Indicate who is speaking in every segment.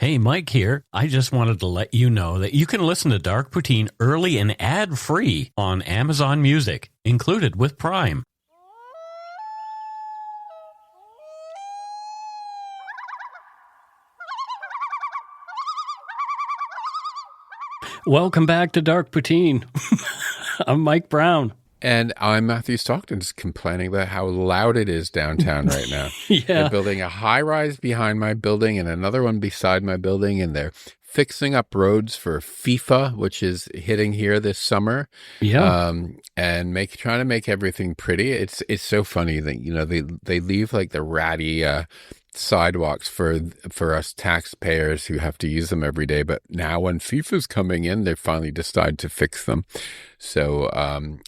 Speaker 1: Hey, Mike here. I just wanted to let you know that you can listen to Dark Poutine early and ad-free on Amazon Music, included with Prime. Welcome back to Dark Poutine. I'm Mike Brown.
Speaker 2: And I'm Matthew Stockton, just complaining about how loud it is downtown right now.
Speaker 1: Yeah.
Speaker 2: They're building a high-rise behind my building and another one beside my building, and they're fixing up roads for FIFA, which is hitting here this summer.
Speaker 1: Yeah.
Speaker 2: And trying to make everything pretty. It's so funny that, they leave like the ratty sidewalks for us taxpayers who have to use them every day. But now when FIFA's coming in, they finally decide to fix them. So,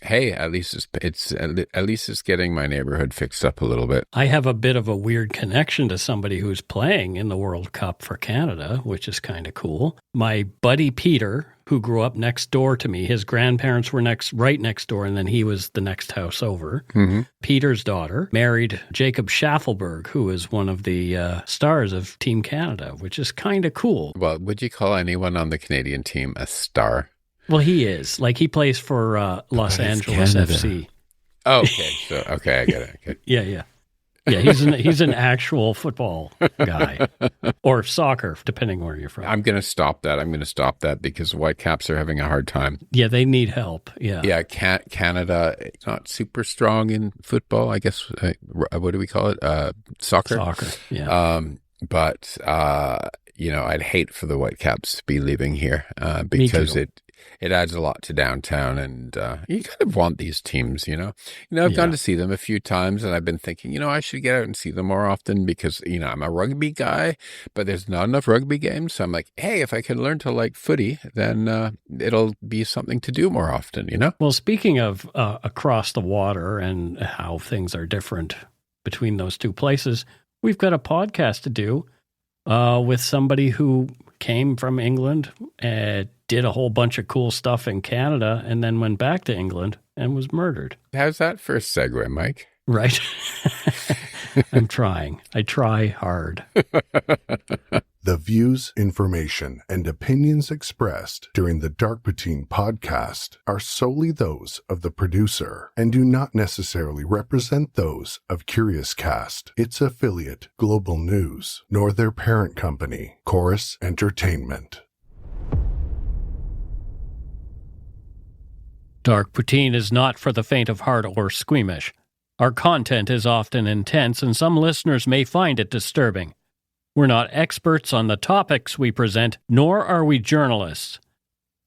Speaker 2: hey, at least it's getting my neighborhood fixed up a little bit.
Speaker 1: I have a bit of a weird connection to somebody who's playing in the World Cup for Canada, which is kind of cool. My buddy Peter, who grew up next door to me, his grandparents were right next door, and then he was the next house over. Mm-hmm. Peter's daughter married Jacob Schaffelberg, who is one of the stars of Team Canada, which is kind of cool.
Speaker 2: Well, would you call anyone on the Canadian team a star?
Speaker 1: Well, he is. Like, he plays for Los Angeles
Speaker 2: Canada.
Speaker 1: FC.
Speaker 2: Oh, okay. I get it. Okay.
Speaker 1: Yeah. Yeah, he's an actual football guy. Or soccer, depending where you're from.
Speaker 2: I'm going to stop that because Whitecaps are having a hard time.
Speaker 1: Yeah, they need help. Yeah.
Speaker 2: Yeah, Canada, not super strong in football, I guess. What do we call it? Soccer?
Speaker 1: Soccer, yeah.
Speaker 2: But I'd hate for the Whitecaps to be leaving here because it adds a lot to downtown, and you kind of want these teams, I've gone to see them a few times, and I've been thinking, I should get out and see them more often because, I'm a rugby guy, but there's not enough rugby games. So I'm like, hey, if I can learn to like footy, then it'll be something to do more often,
Speaker 1: Well, speaking of across the water and how things are different between those two places, we've got a podcast to do with somebody who came from England and did a whole bunch of cool stuff in Canada and then went back to England and was murdered.
Speaker 2: How's that for a segue, Mike?
Speaker 1: Right. I'm trying. I try hard.
Speaker 3: The views, information, and opinions expressed during the Dark Poutine podcast are solely those of the producer and do not necessarily represent those of Curious Cast, its affiliate, Global News, nor their parent company, Chorus Entertainment.
Speaker 1: Dark Poutine is not for the faint of heart or squeamish. Our content is often intense, and some listeners may find it disturbing. We're not experts on the topics we present, nor are we journalists.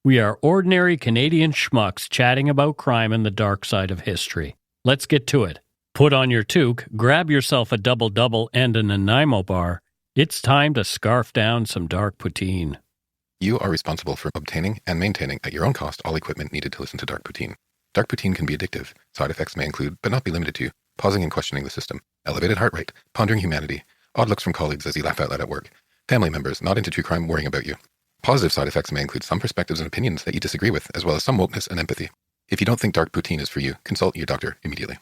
Speaker 1: We are ordinary Canadian schmucks chatting about crime and the dark side of history. Let's get to it. Put on your toque, grab yourself a double-double and a Nanaimo bar. It's time to scarf down some Dark Poutine.
Speaker 4: You are responsible for obtaining and maintaining at your own cost all equipment needed to listen to Dark Poutine. Dark Poutine can be addictive. Side effects may include, but not be limited to, pausing and questioning the system, elevated heart rate, pondering humanity, odd looks from colleagues as you laugh out loud at work, family members not into true crime worrying about you. Positive side effects may include some perspectives and opinions that you disagree with, as well as some wokeness and empathy. If you don't think Dark Poutine is for you, consult your doctor immediately.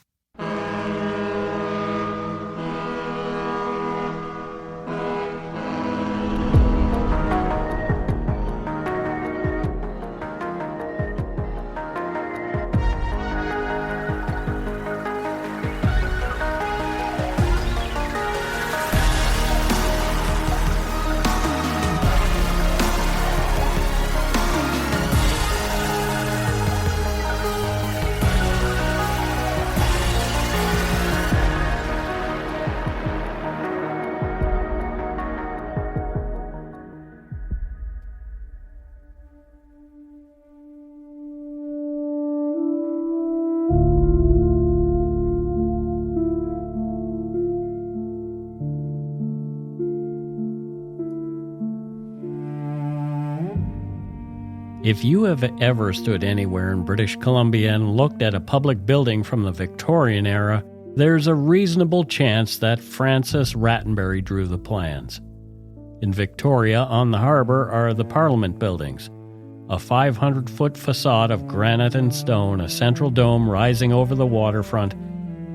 Speaker 1: If you have ever stood anywhere in British Columbia and looked at a public building from the Victorian era, there's a reasonable chance that Francis Rattenbury drew the plans. In Victoria, on the harbour, are the Parliament buildings, a 500-foot facade of granite and stone, a central dome rising over the waterfront,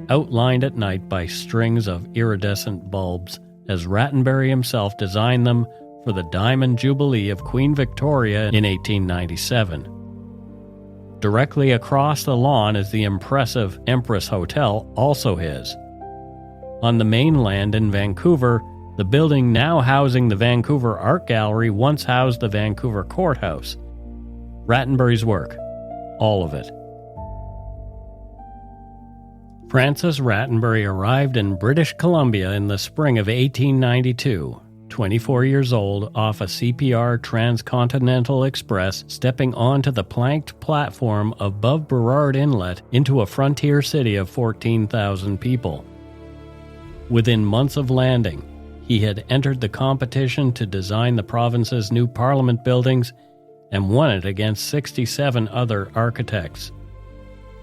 Speaker 1: outlined at night by strings of iridescent bulbs, as Rattenbury himself designed them for the Diamond Jubilee of Queen Victoria in 1897. Directly across the lawn is the impressive Empress Hotel, also his. On the mainland in Vancouver, the building now housing the Vancouver Art Gallery once housed the Vancouver Courthouse. Rattenbury's work, all of it. Francis Rattenbury arrived in British Columbia in the spring of 1892, 24 years old, off a CPR Transcontinental Express, stepping onto the planked platform above Burrard Inlet into a frontier city of 14,000 people. Within months of landing, he had entered the competition to design the province's new parliament buildings and won it against 67 other architects.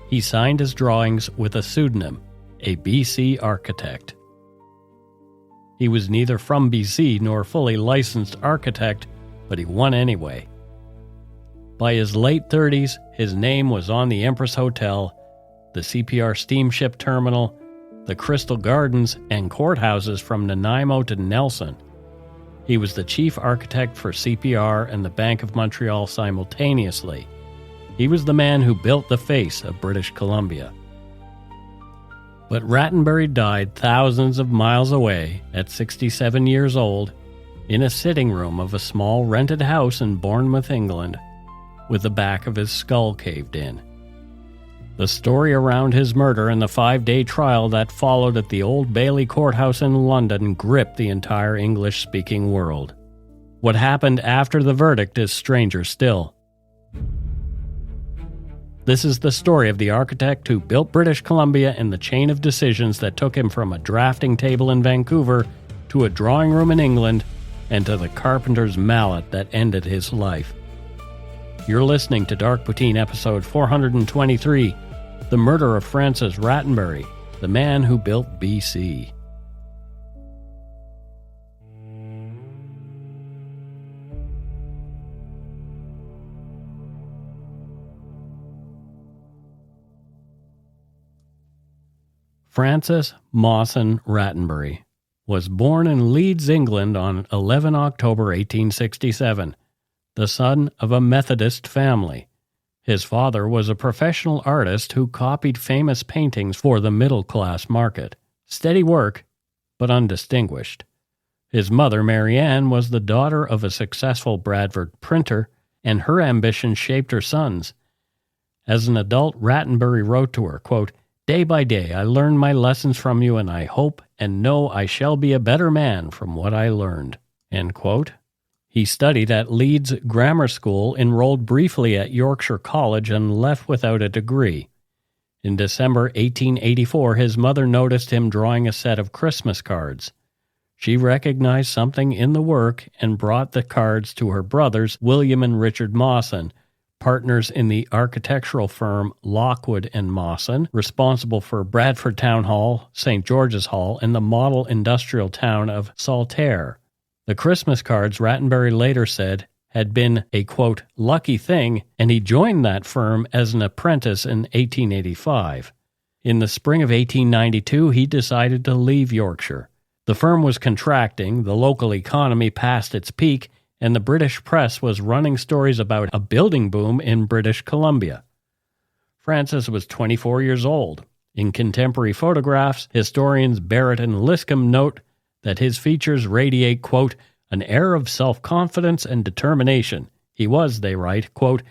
Speaker 1: He signed his drawings with a pseudonym, a BC architect. He was neither from BC nor fully licensed architect, but he won anyway. By his late 30s, his name was on the Empress Hotel, the CPR steamship terminal, the Crystal Gardens, and courthouses from Nanaimo to Nelson. He was the chief architect for CPR and the Bank of Montreal simultaneously. He was the man who built the face of British Columbia. But Rattenbury died thousands of miles away at 67 years old in a sitting room of a small rented house in Bournemouth, England, with the back of his skull caved in. The story around his murder and the 5-day trial that followed at the Old Bailey Courthouse in London gripped the entire English-speaking world. What happened after the verdict is stranger still. This is the story of the architect who built British Columbia and the chain of decisions that took him from a drafting table in Vancouver to a drawing room in England and to the carpenter's mallet that ended his life. You're listening to Dark Poutine episode 423, The Murder of Francis Rattenbury, the man who built BC. Francis Mawson Rattenbury was born in Leeds, England on 11 October 1867, the son of a Methodist family. His father was a professional artist who copied famous paintings for the middle-class market. Steady work, but undistinguished. His mother, Mary Ann, was the daughter of a successful Bradford printer, and her ambition shaped her sons. As an adult, Rattenbury wrote to her, quote, "Day by day I learn my lessons from you, and I hope and know I shall be a better man from what I learned." End quote. He studied at Leeds Grammar School, enrolled briefly at Yorkshire College, and left without a degree. In December 1884, his mother noticed him drawing a set of Christmas cards. She recognized something in the work and brought the cards to her brothers, William and Richard Mawson, partners in the architectural firm Lockwood and Mawson, responsible for Bradford Town Hall, St. George's Hall, and the model industrial town of Saltaire. The Christmas cards, Rattenbury later said, had been a, quote, lucky thing, and he joined that firm as an apprentice in 1885. In the spring of 1892, he decided to leave Yorkshire. The firm was contracting, the local economy past its peak, and the British press was running stories about a building boom in British Columbia. Francis was 24 years old. In contemporary photographs, historians Barrett and Liscombe note that his features radiate, quote, an air of self-confidence and determination. He was, they write, quote,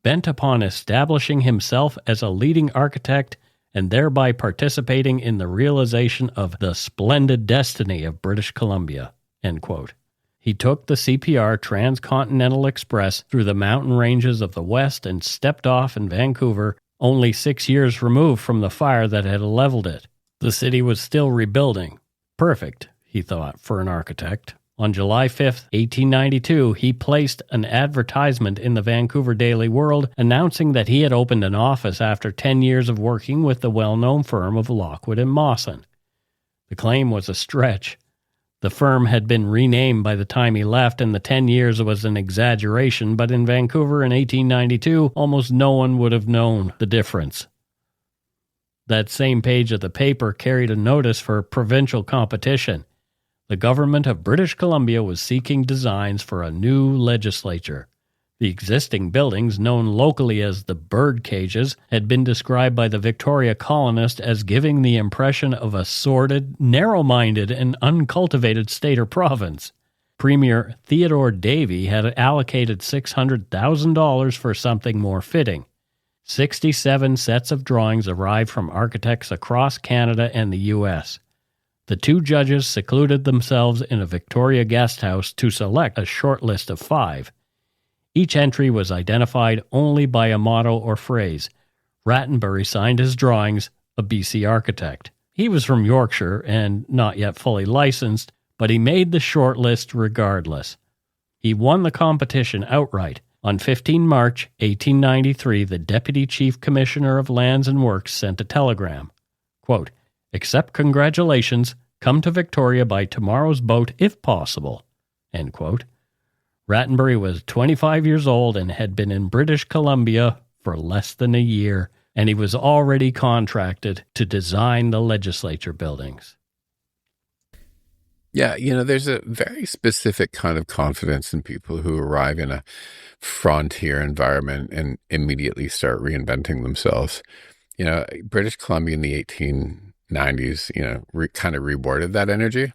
Speaker 1: bent upon establishing himself as a leading architect and thereby participating in the realization of the splendid destiny of British Columbia, end quote. He took the CPR Transcontinental Express through the mountain ranges of the West and stepped off in Vancouver, only 6 years removed from the fire that had leveled it. The city was still rebuilding. Perfect, he thought, for an architect. On July 5, 1892, he placed an advertisement in the Vancouver Daily World announcing that he had opened an office after 10 years of working with the well-known firm of Lockwood and Mawson. The claim was a stretch. The firm had been renamed by the time he left, and the 10 years was an exaggeration, but in Vancouver in 1892, almost no one would have known the difference. That same page of the paper carried a notice for provincial competition. the government of British Columbia was seeking designs for a new legislature. The existing buildings, known locally as the bird cages, had been described by the Victoria colonist as giving the impression of a sordid, narrow-minded, and uncultivated state or province. Premier Theodore Davie had allocated $600,000 for something more fitting. 67 sets of drawings arrived from architects across Canada and the U.S. The two judges secluded themselves in a Victoria guest house to select a short list of 5. Each entry was identified only by a motto or phrase. Rattenbury signed his drawings, a BC architect. He was from Yorkshire and not yet fully licensed, but he made the short list regardless. He won the competition outright. On 15 March 1893, the Deputy Chief Commissioner of Lands and Works sent a telegram. Quote, "Accept congratulations. Come to Victoria by tomorrow's boat if possible." End quote. Rattenbury was 25 years old and had been in British Columbia for less than a year, and he was already contracted to design the legislature buildings.
Speaker 2: Yeah, there's a very specific kind of confidence in people who arrive in a frontier environment and immediately start reinventing themselves. British Columbia in the 1890s, kind of rewarded that energy.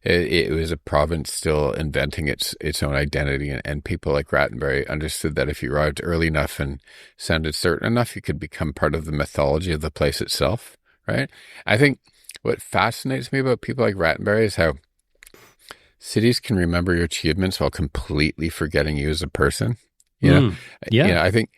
Speaker 2: It was a province still inventing its own identity, and people like Rattenbury understood that if you arrived early enough and sounded certain enough, you could become part of the mythology of the place itself, right? I think what fascinates me about people like Rattenbury is how cities can remember your achievements while completely forgetting you as a person. Yeah. I think,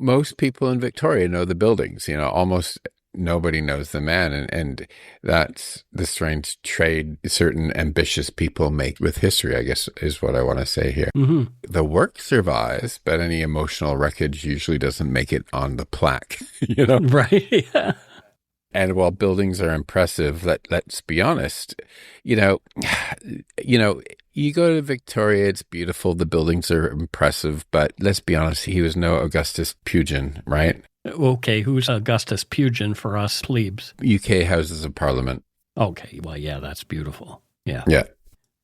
Speaker 2: most people in Victoria know the buildings, almost nobody knows the man. And that's the strange trade certain ambitious people make with history, I guess, is what I want to say here.
Speaker 1: Mm-hmm.
Speaker 2: The work survives, but any emotional wreckage usually doesn't make it on the plaque,
Speaker 1: Right. Yeah.
Speaker 2: And while buildings are impressive, let's be honest, you go to Victoria, it's beautiful, the buildings are impressive, but let's be honest, he was no Augustus Pugin, right?
Speaker 1: Okay, who's Augustus Pugin for us plebes?
Speaker 2: UK Houses of Parliament.
Speaker 1: Okay, well, yeah, that's beautiful. Yeah.
Speaker 2: Yeah.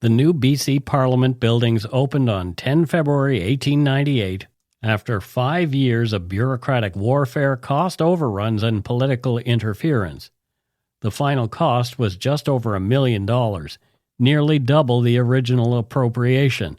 Speaker 1: The new BC Parliament buildings opened on 10 February 1898. After 5 years of bureaucratic warfare, cost overruns, and political interference. The final cost was just over $1 million, nearly double the original appropriation.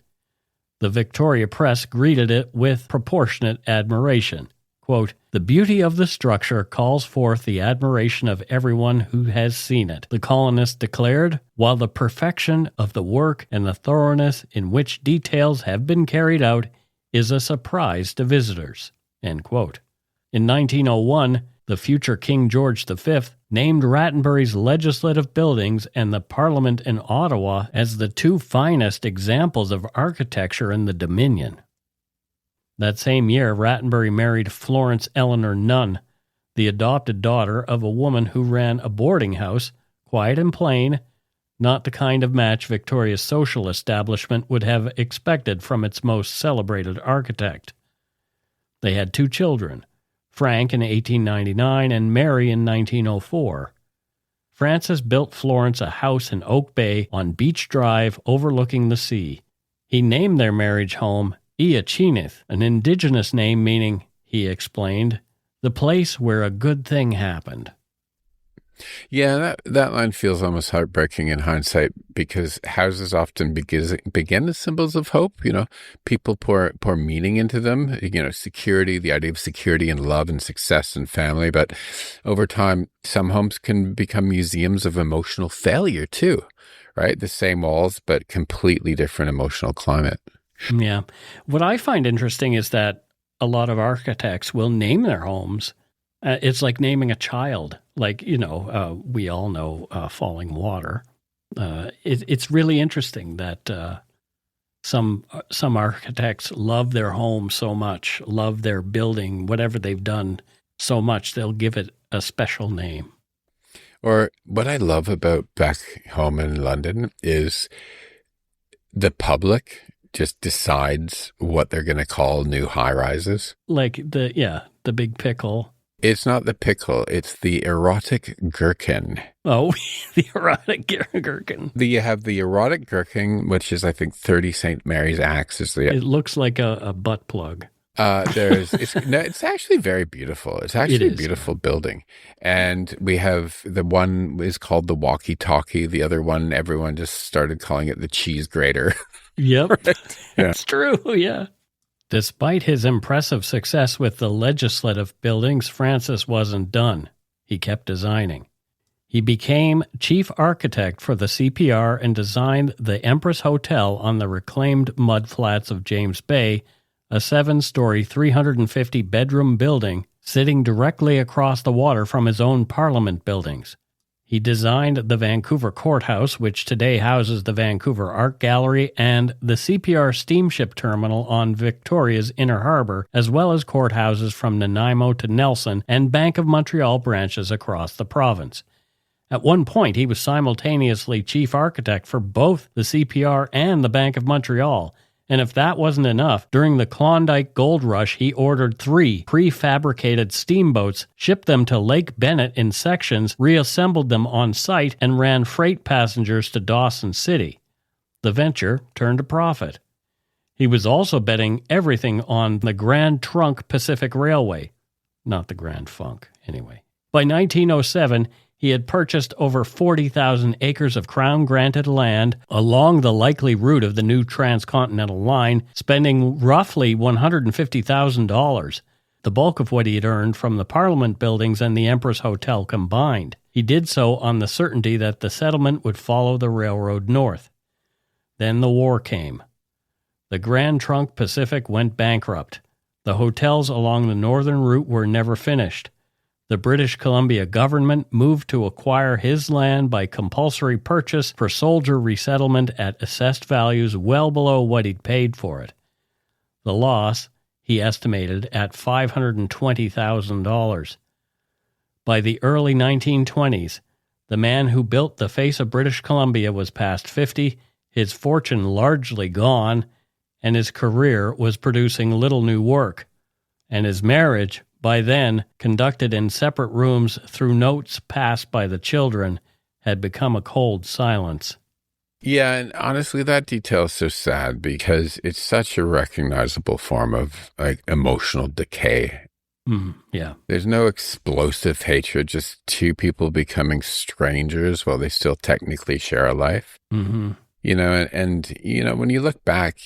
Speaker 1: The Victoria Press greeted it with proportionate admiration. Quote, "The beauty of the structure calls forth the admiration of everyone who has seen it," the colonists declared, while the perfection of the work and the thoroughness in which details have been carried out is a surprise to visitors. End quote. In 1901, the future King George V named Rattenbury's legislative buildings and the Parliament in Ottawa as the 2 finest examples of architecture in the Dominion. That same year, Rattenbury married Florence Eleanor Nunn, the adopted daughter of a woman who ran a boarding house, quiet and plain, not the kind of match Victoria's social establishment would have expected from its most celebrated architect. They had 2 children, Frank in 1899 and Mary in 1904. Francis built Florence a house in Oak Bay on Beach Drive overlooking the sea. He named their marriage home Eachinith, an indigenous name meaning, he explained, the place where a good thing happened.
Speaker 2: Yeah, that line feels almost heartbreaking in hindsight because houses often begin as symbols of hope. People pour meaning into them. Security, the idea of security and love and success and family. But over time, some homes can become museums of emotional failure too, right? The same walls, but completely different emotional climate.
Speaker 1: Yeah. What I find interesting is that a lot of architects will name their homes. It's like naming a child. Like, we all know Falling Water. It's really interesting that some architects love their home so much, love their building, whatever they've done so much, they'll give it a special name.
Speaker 2: Or what I love about back home in London is the public just decides what they're going to call new high-rises.
Speaker 1: Like the Big Pickle.
Speaker 2: It's not the pickle. It's the erotic gherkin.
Speaker 1: Oh, the erotic gherkin.
Speaker 2: You have the erotic gherkin, which is, I think, 30 St. Mary's Axe.
Speaker 1: It looks like a butt plug.
Speaker 2: It's actually very beautiful. It's actually a beautiful building. And we have the one is called the walkie-talkie. The other one, everyone just started calling it the cheese grater.
Speaker 1: Yep.
Speaker 2: Right? Yeah.
Speaker 1: It's true. Yeah. Despite his impressive success with the legislative buildings, Francis wasn't done. He kept designing. He became chief architect for the CPR and designed the Empress Hotel on the reclaimed mudflats of James Bay, a 7-story, 350-bedroom building sitting directly across the water from his own Parliament buildings. He designed the Vancouver Courthouse, which today houses the Vancouver Art Gallery, and the CPR steamship terminal on Victoria's Inner Harbor, as well as courthouses from Nanaimo to Nelson and Bank of Montreal branches across the province. At one point, he was simultaneously chief architect for both the CPR and the Bank of Montreal. And if that wasn't enough, during the Klondike Gold Rush, he ordered 3 prefabricated steamboats, shipped them to Lake Bennett in sections, reassembled them on site, and ran freight passengers to Dawson City. The venture turned a profit. He was also betting everything on the Grand Trunk Pacific Railway. Not the Grand Funk, anyway. By 1907, he had purchased over 40,000 acres of Crown-granted land along the likely route of the new transcontinental line, spending roughly $150,000, the bulk of what he had earned from the Parliament buildings and the Empress Hotel combined. He did so on the certainty that the settlement would follow the railroad north. Then the war came. The Grand Trunk Pacific went bankrupt. The hotels along the northern route were never finished. The British Columbia government moved to acquire his land by compulsory purchase for soldier resettlement at assessed values well below what he'd paid for it. The loss he estimated at $520,000. By the early 1920s, the man who built the face of British Columbia was past 50, his fortune largely gone, and his career was producing little new work. And his marriage, by then conducted in separate rooms through notes passed by the children, had become a cold silence.
Speaker 2: Yeah, and honestly, that detail is so sad because it's such a recognizable form of emotional decay.
Speaker 1: Yeah.
Speaker 2: There's no explosive hatred, just two people becoming strangers while they still technically share a life.
Speaker 1: Mm-hmm.
Speaker 2: And when you look back,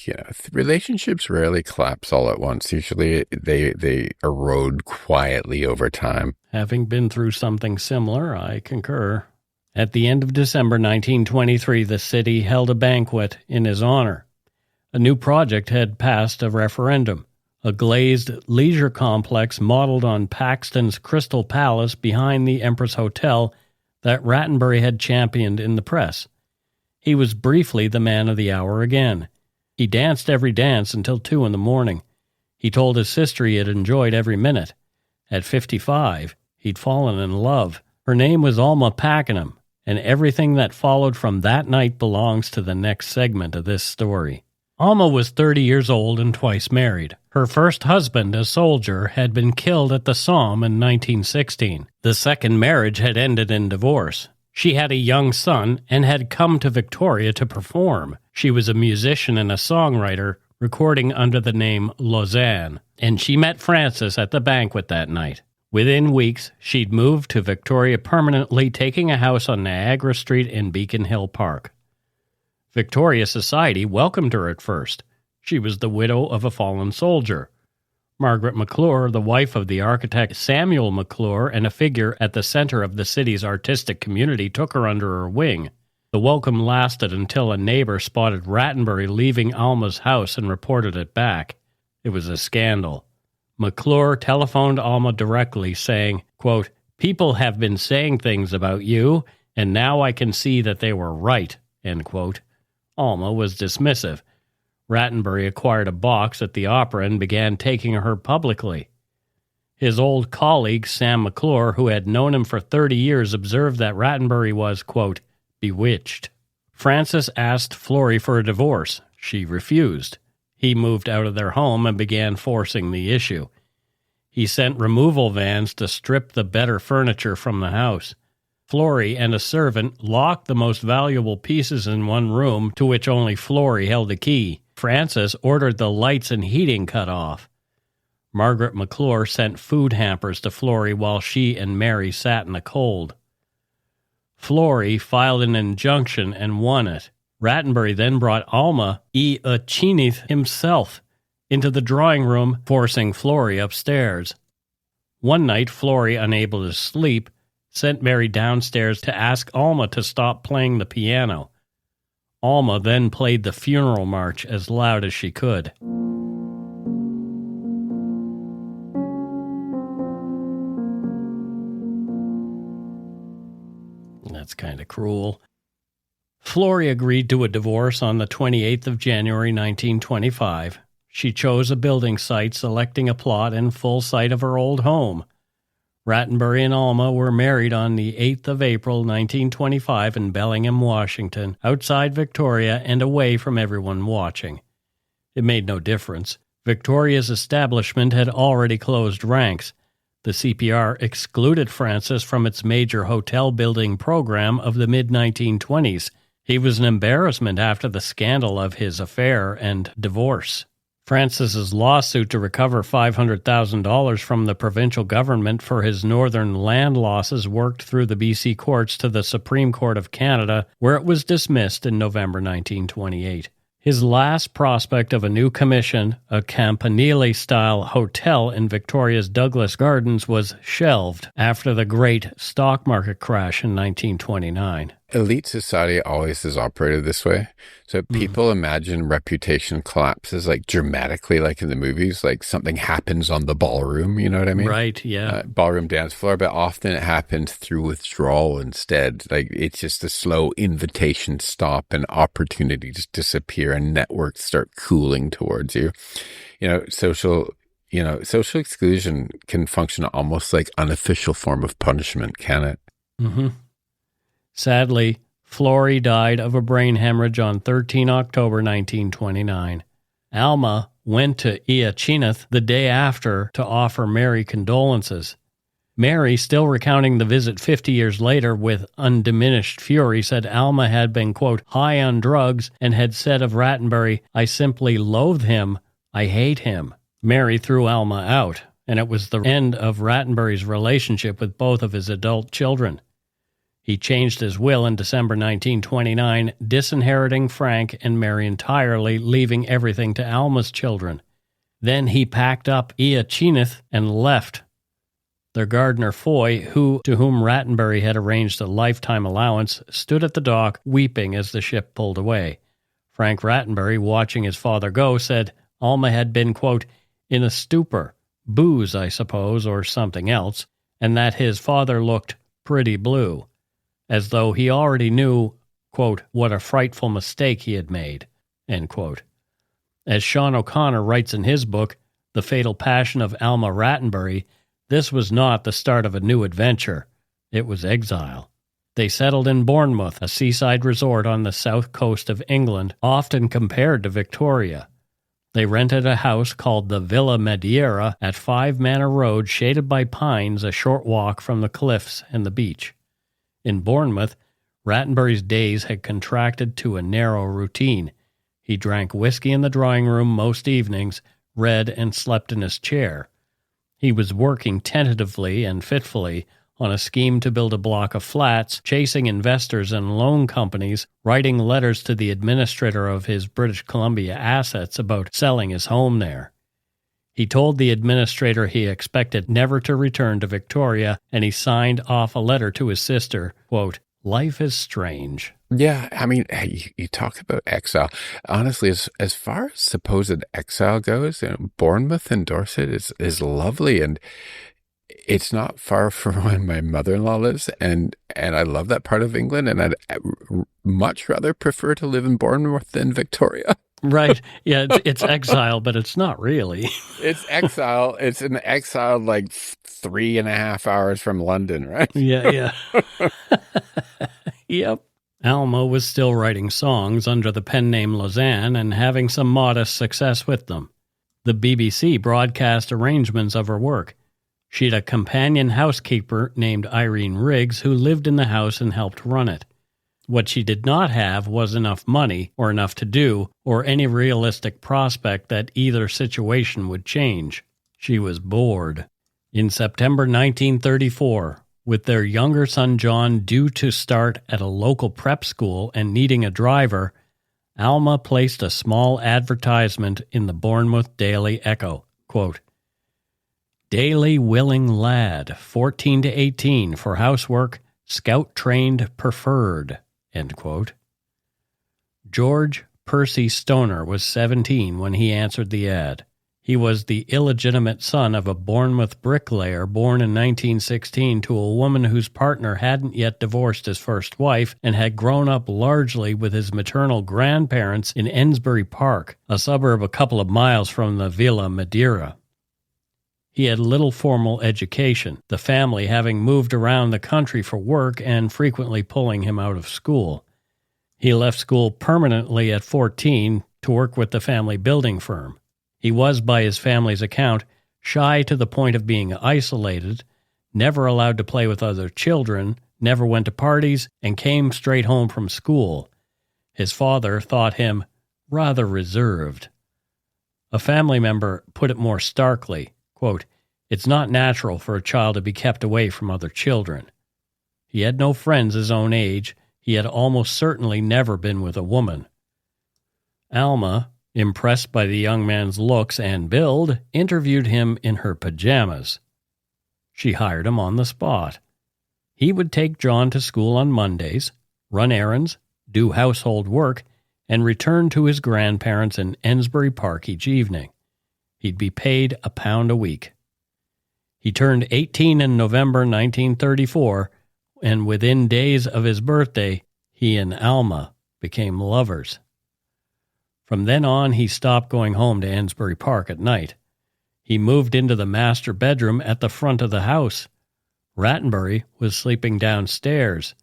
Speaker 2: relationships rarely collapse all at once. Usually they erode quietly over time.
Speaker 1: Having been through something similar, I concur. At the end of December 1923, the city held a banquet in his honor. A new project had passed a referendum, a glazed leisure complex modeled on Paxton's Crystal Palace behind the Empress Hotel that Rattenbury had championed in the press. He was briefly the man of the hour again. He danced every dance until 2 a.m. He told his sister he had enjoyed every minute. At 55, he'd fallen in love. Her name was Alma Rattenbury, and everything that followed from that night belongs to the next segment of this story. Alma was 30 years old and twice married. Her first husband, a soldier, had been killed at the Somme in 1916. The second marriage had ended in divorce. She had a young son and had come to Victoria to perform. She was a musician and a songwriter, recording under the name Lausanne, and she met Francis at the banquet that night. Within weeks, she'd moved to Victoria permanently, taking a house on Niagara Street in Beacon Hill Park. Victoria society welcomed her at first. She was the widow of a fallen soldier. Margaret McClure, the wife of the architect Samuel McClure and a figure at the center of the city's artistic community, took her under her wing. The welcome lasted until a neighbor spotted Rattenbury leaving Alma's house and reported it back. It was a scandal. McClure telephoned Alma directly, saying, quote, "People have been saying things about you, and now I can see that they were right," end quote. Alma was dismissive. Rattenbury acquired a box at the opera and began taking her publicly. His old colleague, Sam McClure, who had known him for 30 years, observed that Rattenbury was, quote, bewitched. Francis asked Florrie for a divorce. She refused. He moved out of their home and began forcing the issue. He sent removal vans to strip the better furniture from the house. Florey and a servant locked the most valuable pieces in one room, to which only Florey held the key. Frances ordered the lights and heating cut off. Margaret McClure sent food hampers to Florey while she and Mary sat in the cold. Florey filed an injunction and won it. Rattenbury then brought Alma Rattenbury himself into the drawing room, forcing Florey upstairs. One night, Florey, unable to sleep, sent Mary downstairs to ask Alma to stop playing the piano. Alma then played the funeral march as loud as she could. That's kind of cruel. Florey agreed to a divorce on the 28th of January 1925. She chose a building site, selecting a plot in full sight of her old home. Rattenbury and Alma were married on the 8th of April 1925 in Bellingham, Washington, outside Victoria and away from everyone watching. It made no difference. Victoria's establishment had already closed ranks. The CPR excluded Francis from its major hotel building program of the mid-1920s. He was an embarrassment after the scandal of his affair and divorce. Francis's lawsuit to recover $500,000 from the provincial government for his northern land losses worked through the BC courts to the Supreme Court of Canada, where it was dismissed in November 1928. His last prospect of a new commission, a Campanile-style hotel in Victoria's Douglas Gardens, was shelved after the great stock market crash in 1929.
Speaker 2: Elite society always has operated this way. So people imagine reputation collapses like dramatically, like in the movies, like something happens on the ballroom, you know what I mean?
Speaker 1: Right, yeah.
Speaker 2: Ballroom dance floor, but often it happens through withdrawal instead. Like it's just a slow invitation stop and opportunities disappear and networks start cooling towards you. Social exclusion can function almost like unofficial form of punishment, can it?
Speaker 1: Mm-hmm. Sadly, Florey died of a brain hemorrhage on 13 October 1929. Alma went to Iachinath the day after to offer Mary condolences. Mary, still recounting the visit 50 years later with undiminished fury, said Alma had been, quote, high on drugs and had said of Rattenbury, I simply loathe him, I hate him. Mary threw Alma out, and it was the end of Rattenbury's relationship with both of his adult children. He changed his will in December 1929, disinheriting Frank and Mary entirely, leaving everything to Alma's children. Then he packed up Iachinath and left. Their gardener Foy, to whom Rattenbury had arranged a lifetime allowance, stood at the dock, weeping as the ship pulled away. Frank Rattenbury, watching his father go, said Alma had been, quote, in a stupor, booze, I suppose, or something else, and that his father looked pretty blue, as though he already knew, quote, what a frightful mistake he had made, end quote. As Sean O'Connor writes in his book, The Fatal Passion of Alma Rattenbury, this was not the start of a new adventure. It was exile. They settled in Bournemouth, a seaside resort on the south coast of England, often compared to Victoria. They rented a house called the Villa Madeira at 5 Manor Road, shaded by pines, a short walk from the cliffs and the beach. In Bournemouth, Rattenbury's days had contracted to a narrow routine. He drank whiskey in the drawing room most evenings, read, and slept in his chair. He was working tentatively and fitfully on a scheme to build a block of flats, chasing investors and loan companies, writing letters to the administrator of his British Columbia assets about selling his home there. He told the administrator he expected never to return to Victoria, and he signed off a letter to his sister, quote, life is strange.
Speaker 2: Yeah, I mean, you talk about exile. Honestly, as far as supposed exile goes, Bournemouth and Dorset is lovely, and it's not far from where my mother-in-law lives, and I love that part of England, and I'd much rather prefer to live in Bournemouth than Victoria.
Speaker 1: Right. Yeah, it's exile, but it's not really.
Speaker 2: It's exile. It's an exile like 3.5 hours from London, right?
Speaker 1: Yeah. Yep. Alma was still writing songs under the pen name Lausanne and having some modest success with them. The BBC broadcast arrangements of her work. She had a companion housekeeper named Irene Riggs who lived in the house and helped run it. What she did not have was enough money or enough to do or any realistic prospect that either situation would change. She was bored. In September 1934, with their younger son John due to start at a local prep school and needing a driver, Alma placed a small advertisement in the Bournemouth Daily Echo, quote, "Daily willing lad, 14 to 18, for housework, scout-trained preferred," end quote. George Percy Stoner was 17 when he answered the ad. He was the illegitimate son of a Bournemouth bricklayer born in 1916 to a woman whose partner hadn't yet divorced his first wife and had grown up largely with his maternal grandparents in Ensbury Park, a suburb a couple of miles from the Villa Madeira. He had little formal education, the family having moved around the country for work and frequently pulling him out of school. He left school permanently at 14 to work with the family building firm. He was, by his family's account, shy to the point of being isolated, never allowed to play with other children, never went to parties, and came straight home from school. His father thought him rather reserved. A family member put it more starkly, quote, "It's not natural for a child to be kept away from other children." He had no friends his own age. He had almost certainly never been with a woman. Alma, impressed by the young man's looks and build, interviewed him in her pajamas. She hired him on the spot. He would take John to school on Mondays, run errands, do household work, and return to his grandparents in Ensbury Park each evening. He'd be paid £1 a week. He turned 18 in November 1934, and within days of his birthday, he and Alma became lovers. From then on, he stopped going home to Ensbury Park at night. He moved into the master bedroom at the front of the house. Rattenbury was sleeping downstairs.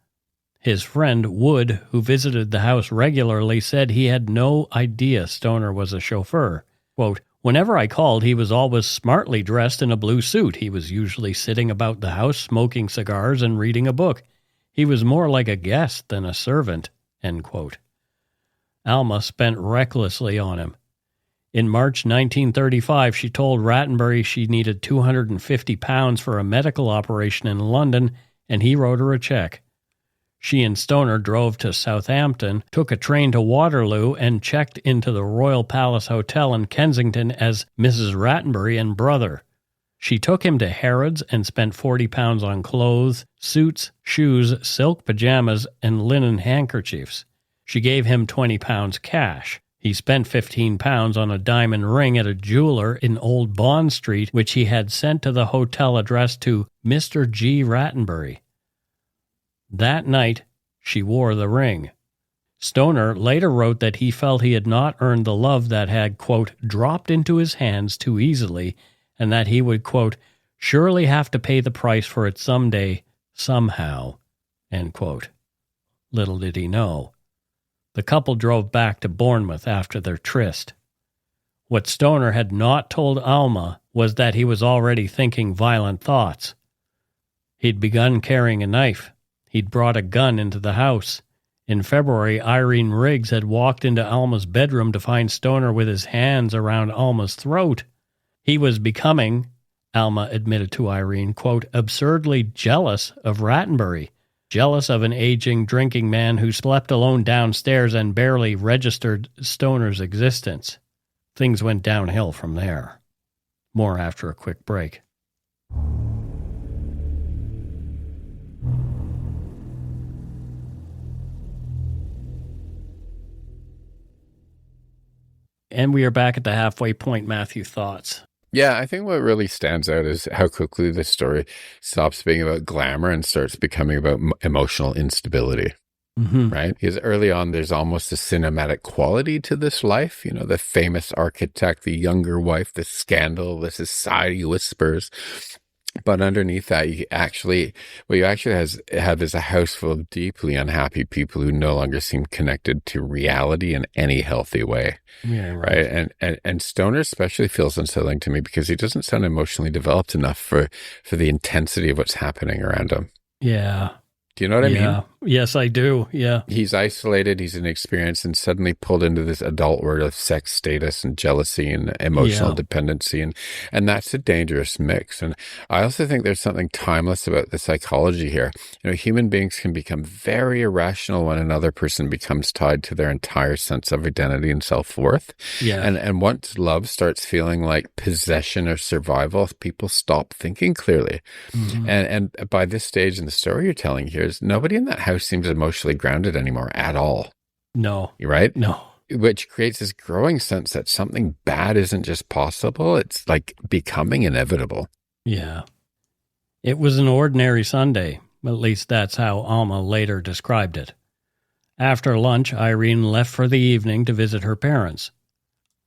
Speaker 1: His friend Wood, who visited the house regularly, said he had no idea Stoner was a chauffeur. Quote, "Whenever I called, he was always smartly dressed in a blue suit. He was usually sitting about the house smoking cigars and reading a book. He was more like a guest than a servant," end quote. Alma spent recklessly on him. In March 1935, she told Rattenbury she needed £250 for a medical operation in London, and he wrote her a check. She and Stoner drove to Southampton, took a train to Waterloo, and checked into the Royal Palace Hotel in Kensington as Mrs. Rattenbury and brother. She took him to Harrods and spent £40 on clothes, suits, shoes, silk pajamas, and linen handkerchiefs. She gave him £20 cash. He spent £15 on a diamond ring at a jeweler in Old Bond Street, which he had sent to the hotel addressed to Mr. G. Rattenbury. That night, she wore the ring. Stoner later wrote that he felt he had not earned the love that had, quote, dropped into his hands too easily, and that he would, quote, surely have to pay the price for it someday, somehow, end quote. Little did he know. The couple drove back to Bournemouth after their tryst. What Stoner had not told Alma was that he was already thinking violent thoughts. He'd begun carrying a knife. He'd brought a gun into the house. In February, Irene Riggs had walked into Alma's bedroom to find Stoner with his hands around Alma's throat. He was becoming, Alma admitted to Irene, quote, absurdly jealous of Rattenbury, jealous of an aging drinking man who slept alone downstairs and barely registered Stoner's existence. Things went downhill from there. More after a quick break. And we are back at the halfway point. Matthew, thoughts?
Speaker 2: Yeah, I think what really stands out is how quickly this story stops being about glamour and starts becoming about emotional instability, right? Because early on, there's almost a cinematic quality to this life. You know, the famous architect, the younger wife, the scandal, the society whispers. But underneath that, what you actually have is a house full of deeply unhappy people who no longer seem connected to reality in any healthy way.
Speaker 1: Yeah, right.
Speaker 2: And Stoner especially feels unsettling to me because he doesn't sound emotionally developed enough for the intensity of what's happening around him.
Speaker 1: Yeah.
Speaker 2: Do you know what I mean?
Speaker 1: Yes, I do. Yeah.
Speaker 2: He's isolated, he's inexperienced, and suddenly pulled into this adult world of sex status and jealousy and emotional dependency. And that's a dangerous mix. And I also think there's something timeless about the psychology here. Human beings can become very irrational when another person becomes tied to their entire sense of identity and self-worth.
Speaker 1: Yeah.
Speaker 2: And once love starts feeling like possession or survival, people stop thinking clearly. Mm-hmm. And by this stage in the story you're telling here, nobody in that house seems emotionally grounded anymore at all.
Speaker 1: No.
Speaker 2: Right?
Speaker 1: No.
Speaker 2: Which creates this growing sense that something bad isn't just possible, it's like becoming inevitable.
Speaker 1: Yeah. It was an ordinary Sunday. At least that's how Alma later described it. After lunch, Irene left for the evening to visit her parents.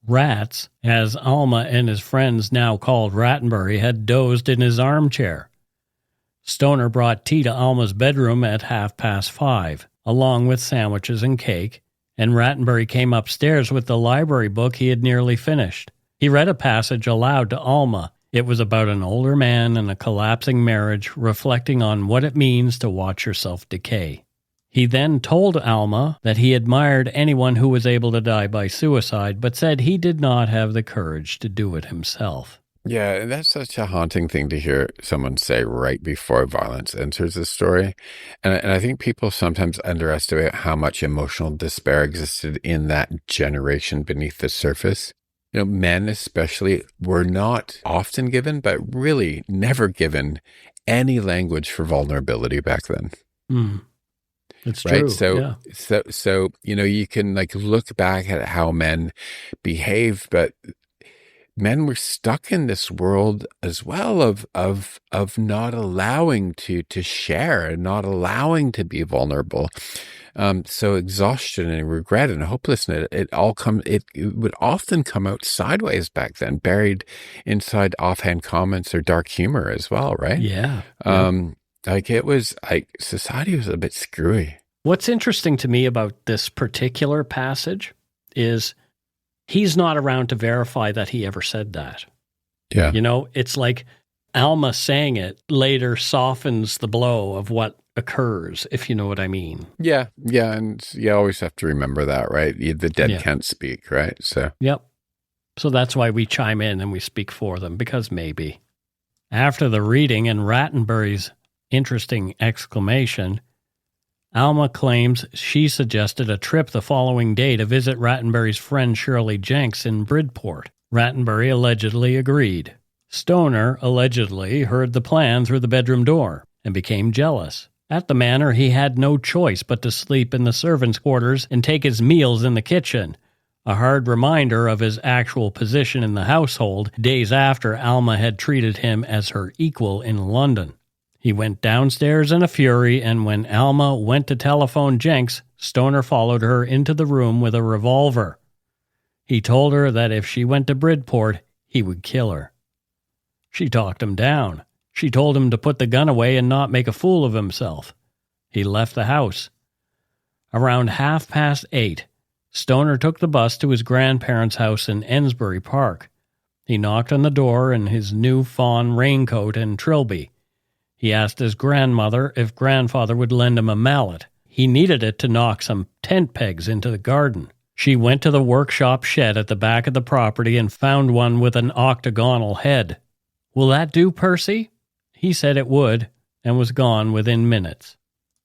Speaker 1: Rats, as Alma and his friends now called Rattenbury, had dozed in his armchair. Stoner brought tea to Alma's bedroom at 5:30, along with sandwiches and cake, and Rattenbury came upstairs with the library book he had nearly finished. He read a passage aloud to Alma. It was about an older man and a collapsing marriage, reflecting on what it means to watch yourself decay. He then told Alma that he admired anyone who was able to die by suicide, but said he did not have the courage to do it himself.
Speaker 2: Yeah, and that's such a haunting thing to hear someone say right before violence enters the story. And I think people sometimes underestimate how much emotional despair existed in that generation beneath the surface. Men especially were not often given, but really never given any language for vulnerability back then.
Speaker 1: Mm. It's
Speaker 2: right.
Speaker 1: true.
Speaker 2: So, you can look back at how men behave, but men were stuck in this world as well of not allowing to share and not allowing to be vulnerable. So exhaustion and regret and hopelessness, it would often come out sideways back then, buried inside offhand comments or dark humor as well, right?
Speaker 1: Yeah.
Speaker 2: It was society was a bit screwy.
Speaker 1: What's interesting to me about this particular passage is he's not around to verify that he ever said that.
Speaker 2: Yeah.
Speaker 1: It's like Alma saying it later softens the blow of what occurs, if you know what I mean.
Speaker 2: Yeah. Yeah. And you always have to remember that, right? The dead can't speak, right? So.
Speaker 1: Yep. So that's why we chime in and we speak for them, because maybe. After the reading and Rattenbury's interesting exclamation, Alma claims she suggested a trip the following day to visit Rattenbury's friend Shirley Jenks in Bridport. Rattenbury allegedly agreed. Stoner allegedly heard the plan through the bedroom door and became jealous. At the manor, he had no choice but to sleep in the servants' quarters and take his meals in the kitchen, a hard reminder of his actual position in the household days after Alma had treated him as her equal in London. He went downstairs in a fury, and when Alma went to telephone Jenks, Stoner followed her into the room with a revolver. He told her that if she went to Bridport, he would kill her. She talked him down. She told him to put the gun away and not make a fool of himself. He left the house. Around 8:30, Stoner took the bus to his grandparents' house in Ensbury Park. He knocked on the door in his new fawn raincoat and trilby. He asked his grandmother if grandfather would lend him a mallet. He needed it to knock some tent pegs into the garden. She went to the workshop shed at the back of the property and found one with an octagonal head. "Will that do, Percy?" He said it would, and was gone within minutes.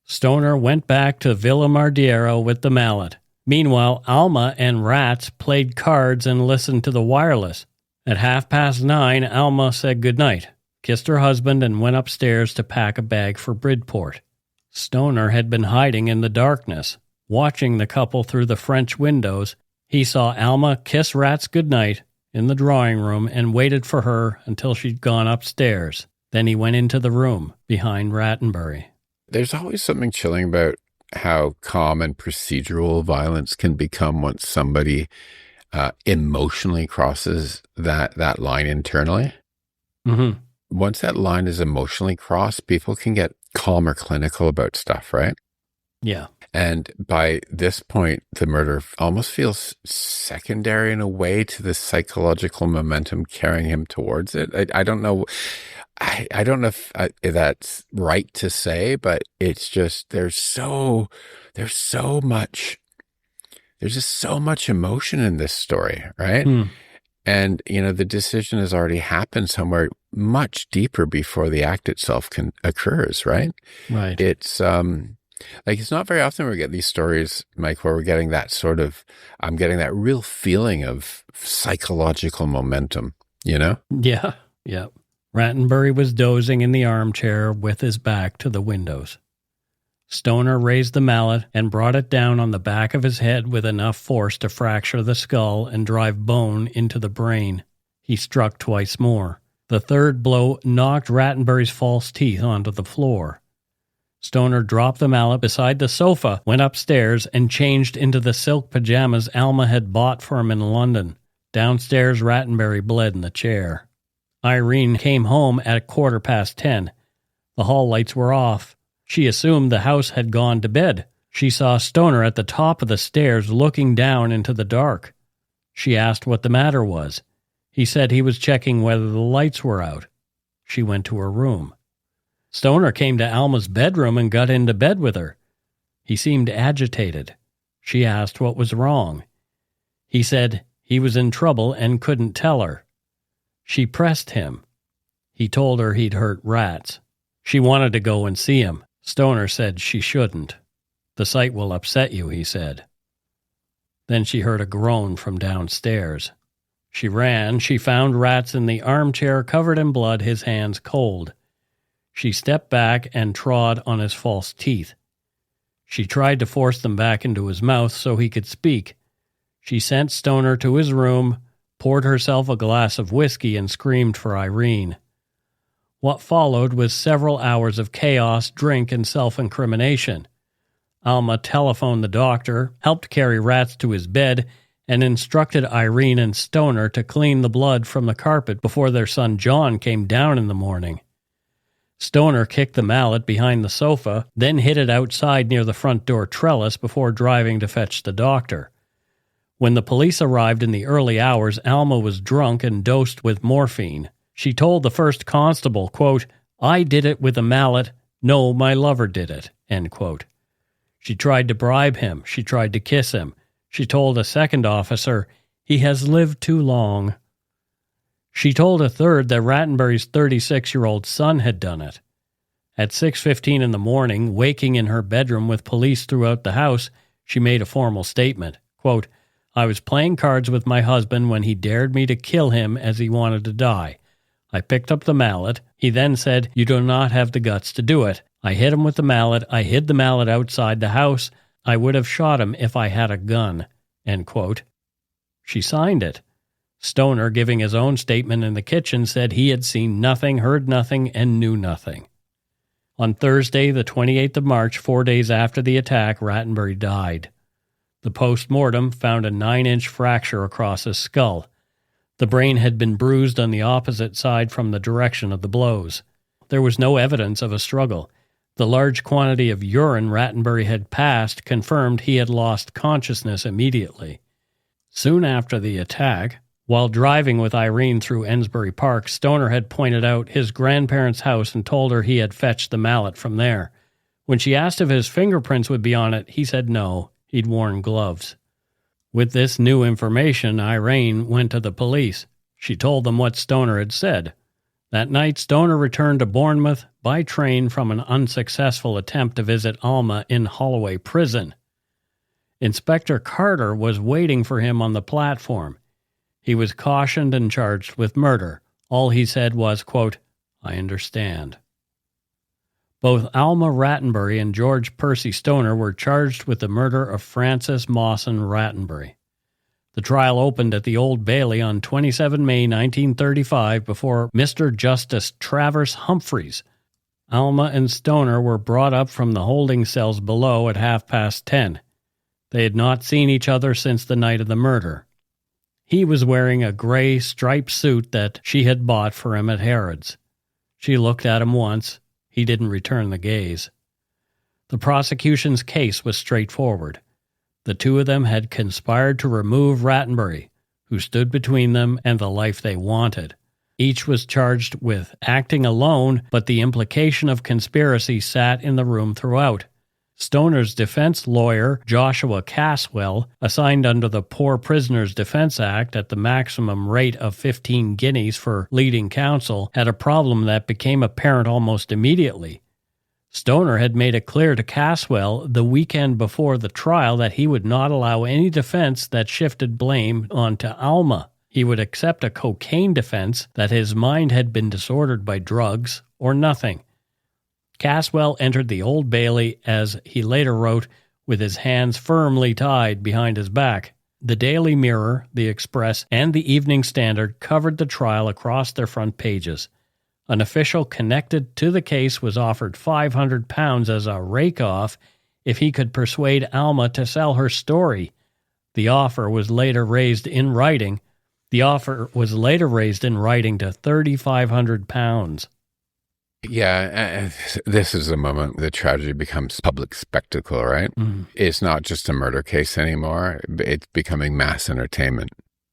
Speaker 1: Stoner went back to Villa Mardiero with the mallet. Meanwhile, Alma and Rats played cards and listened to the wireless. At 9:30, Alma said goodnight, kissed her husband, and went upstairs to pack a bag for Bridport. Stoner had been hiding in the darkness. Watching the couple through the French windows, he saw Alma kiss Rats goodnight in the drawing room and waited for her until she'd gone upstairs. Then he went into the room behind Rattenbury.
Speaker 2: There's always something chilling about how calm and procedural violence can become once somebody emotionally crosses that line internally.
Speaker 1: Mm-hmm.
Speaker 2: once that line is emotionally crossed, people can get calm or clinical about stuff, right?
Speaker 1: Yeah.
Speaker 2: And by this point, the murder almost feels secondary in a way to the psychological momentum carrying him towards it. I don't know. I don't know if that's right to say, but it's just, there's just so much emotion in this story, right? And, the decision has already happened somewhere much deeper before the act itself occurs, right?
Speaker 1: Right.
Speaker 2: It's, it's not very often we get these stories, Mike, where we're getting I'm getting that real feeling of psychological momentum,
Speaker 1: Yeah. Yeah. Rattenbury was dozing in the armchair with his back to the windows. Stoner raised the mallet and brought it down on the back of his head with enough force to fracture the skull and drive bone into the brain. He struck twice more. The third blow knocked Rattenbury's false teeth onto the floor. Stoner dropped the mallet beside the sofa, went upstairs, and changed into the silk pajamas Alma had bought for him in London. Downstairs, Rattenbury bled in the chair. Irene came home at 10:15. The hall lights were off. She assumed the house had gone to bed. She saw Stoner at the top of the stairs looking down into the dark. She asked what the matter was. He said he was checking whether the lights were out. She went to her room. Stoner came to Alma's bedroom and got into bed with her. He seemed agitated. She asked what was wrong. He said he was in trouble and couldn't tell her. She pressed him. He told her he'd hurt rats. She wanted to go and see him. Stoner said she shouldn't. The sight will upset you, he said. Then she heard a groan from downstairs. She ran. She found Rats in the armchair covered in blood, his hands cold. She stepped back and trod on his false teeth. She tried to force them back into his mouth so he could speak. She sent Stoner to his room, poured herself a glass of whiskey, and screamed for Irene. What followed was several hours of chaos, drink, and self-incrimination. Alma telephoned the doctor, helped carry Rats to his bed, and instructed Irene and Stoner to clean the blood from the carpet before their son John came down in the morning. Stoner kicked the mallet behind the sofa, then hid it outside near the front door trellis before driving to fetch the doctor. When the police arrived in the early hours, Alma was drunk and dosed with morphine. She told the first constable, quote, "I did it with a mallet. No, my lover did it," end quote. She tried to bribe him. She tried to kiss him. She told a second officer, "He has lived too long." She told a third that Rattenbury's 36-year-old son had done it. At 6:15 in the morning, waking in her bedroom with police throughout the house, she made a formal statement, quote, "I was playing cards with my husband when he dared me to kill him as he wanted to die. I picked up the mallet. He then said, 'You do not have the guts to do it.' I hit him with the mallet. I hid the mallet outside the house. I would have shot him if I had a gun," end quote. She signed it. Stoner, giving his own statement in the kitchen, said he had seen nothing, heard nothing, and knew nothing. On Thursday, the 28th of March, 4 days after the attack, Rattenbury died. The post-mortem found a 9-inch fracture across his skull. The brain had been bruised on the opposite side from the direction of the blows. There was no evidence of a struggle. The large quantity of urine Rattenbury had passed confirmed he had lost consciousness immediately. Soon after the attack, while driving with Irene through Ensbury Park, Stoner had pointed out his grandparents' house and told her he had fetched the mallet from there. When she asked if his fingerprints would be on it, he said no, he'd worn gloves. With this new information, Irene went to the police. She told them what Stoner had said. That night, Stoner returned to Bournemouth by train from an unsuccessful attempt to visit Alma in Holloway Prison. Inspector Carter was waiting for him on the platform. He was cautioned and charged with murder. All he said was, quote, "I understand." Both Alma Rattenbury and George Percy Stoner were charged with the murder of Francis Mawson Rattenbury. The trial opened at the Old Bailey on 27 May 1935 before Mr. Justice Travers Humphreys. Alma and Stoner were brought up from the holding cells below at 10:30. They had not seen each other since the night of the murder. He was wearing a gray striped suit that she had bought for him at Harrods. She looked at him once. He didn't return the gaze. The prosecution's case was straightforward. The two of them had conspired to remove Rattenbury, who stood between them and the life they wanted. Each was charged with acting alone, but the implication of conspiracy sat in the room throughout. Stoner's defense lawyer, Joshua Caswell, assigned under the Poor Prisoners Defense Act at the maximum rate of 15 guineas for leading counsel, had a problem that became apparent almost immediately. Stoner had made it clear to Caswell the weekend before the trial that he would not allow any defense that shifted blame onto Alma. He would accept a cocaine defense that his mind had been disordered by drugs or nothing. Caswell entered the Old Bailey, as he later wrote, with his hands firmly tied behind his back. The Daily Mirror, the Express, and the Evening Standard covered the trial across their front pages. An official connected to the case was offered £500 as a rake-off if he could persuade Alma to sell her story. The offer was later raised in writing. to £3,500.
Speaker 2: Yeah, this is the moment the tragedy becomes public spectacle, right? Mm-hmm. It's not just a murder case anymore. It's becoming mass entertainment.